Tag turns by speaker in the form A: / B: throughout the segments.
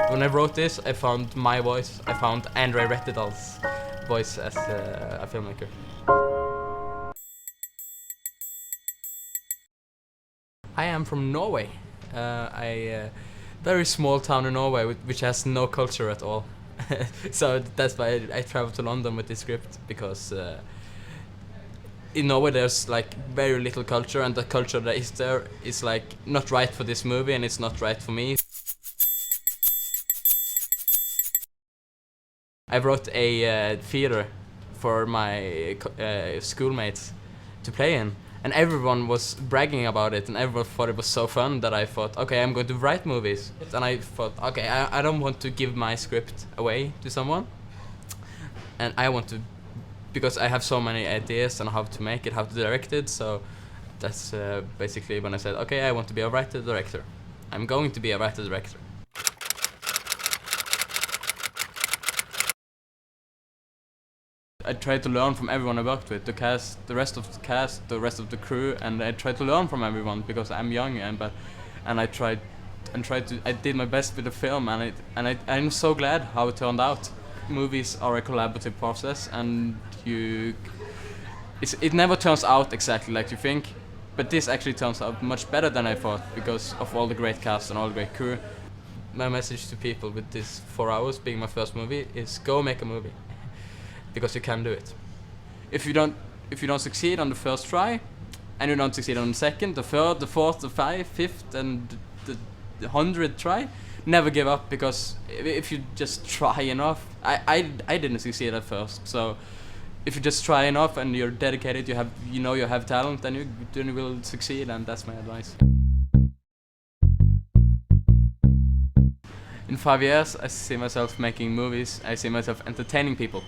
A: When I wrote this, I found my voice. I found Andre Rettedal's voice as a filmmaker. I am from Norway. Very small town in Norway which has no culture at all. So that's why I traveled to London with this script, because in Norway there's like very little culture, and the culture that is there is like not right for this movie, and it's not right for me. I wrote a theater for my schoolmates to play in, and everyone was bragging about it, and everyone thought it was so fun that I thought, okay, I'm going to write movies. And I thought, okay, I don't want to give my script away to someone, and I want to, because I have so many ideas on how to make it, how to direct it. So that's basically when I said, okay, I want to be a writer-director. I'm going to be a writer-director. I tried to learn from everyone I worked with, the cast, the rest of the cast, the rest of the crew, and I tried to learn from everyone because I'm young, and I did my best with the film, I'm so glad how it turned out. Movies are a collaborative process, and it never turns out exactly like you think, but this actually turns out much better than I thought because of all the great cast and all the great crew. My message to people with this 4 hours being my first movie is go make a movie. Because you can do it. If you don't succeed on the first try, and you don't succeed on the second, the third, the fourth, the fifth, and the 100th try, never give up, because if you just try enough, I didn't succeed at first. So if you just try enough and you're dedicated, you have talent, then you will succeed, and that's my advice. In 5 years, I see myself making movies. I see myself entertaining people.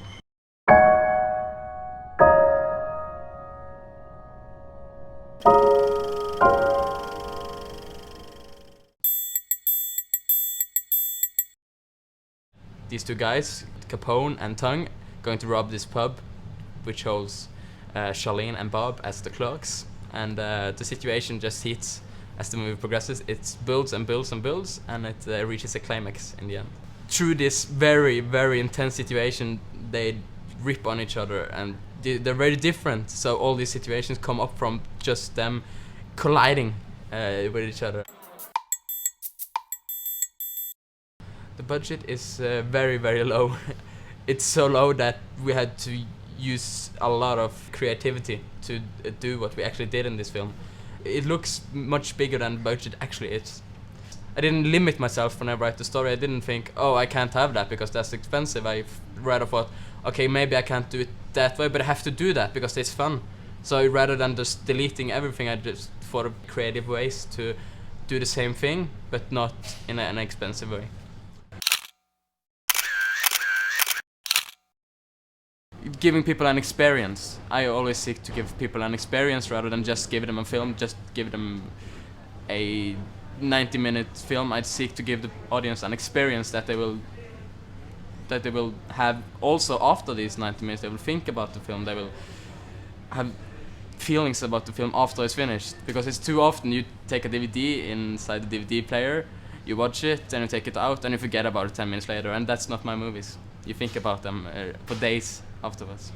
A: These two guys, Capone and Tongue, going to rob this pub, which holds Charlene and Bob as the clerks, and the situation just heats as the movie progresses. It builds and builds and builds, and it reaches a climax in the end. Through this very, very intense situation, they rip on each other, and they're very different, so all these situations come up from just them colliding with each other. The budget is very, very low. It's so low that we had to use a lot of creativity to do what we actually did in this film. It looks much bigger than the budget actually is. I didn't limit myself when I write the story. I didn't think, oh, I can't have that because that's expensive. I rather thought, okay, maybe I can't do it that way, but I have to do that because it's fun. So rather than just deleting everything, I just thought of creative ways to do the same thing, but not in an expensive way. Giving people an experience. I always seek to give people an experience rather than just give them a film, just give them a 90-minute film. I'd seek to give the audience an experience that they will have also after these 90 minutes. They will think about the film, they will have feelings about the film after it's finished. Because it's too often you take a DVD inside the DVD player, you watch it, and you take it out, and you forget about it 10 minutes later, and that's not my movies. You think about them for days afterwards.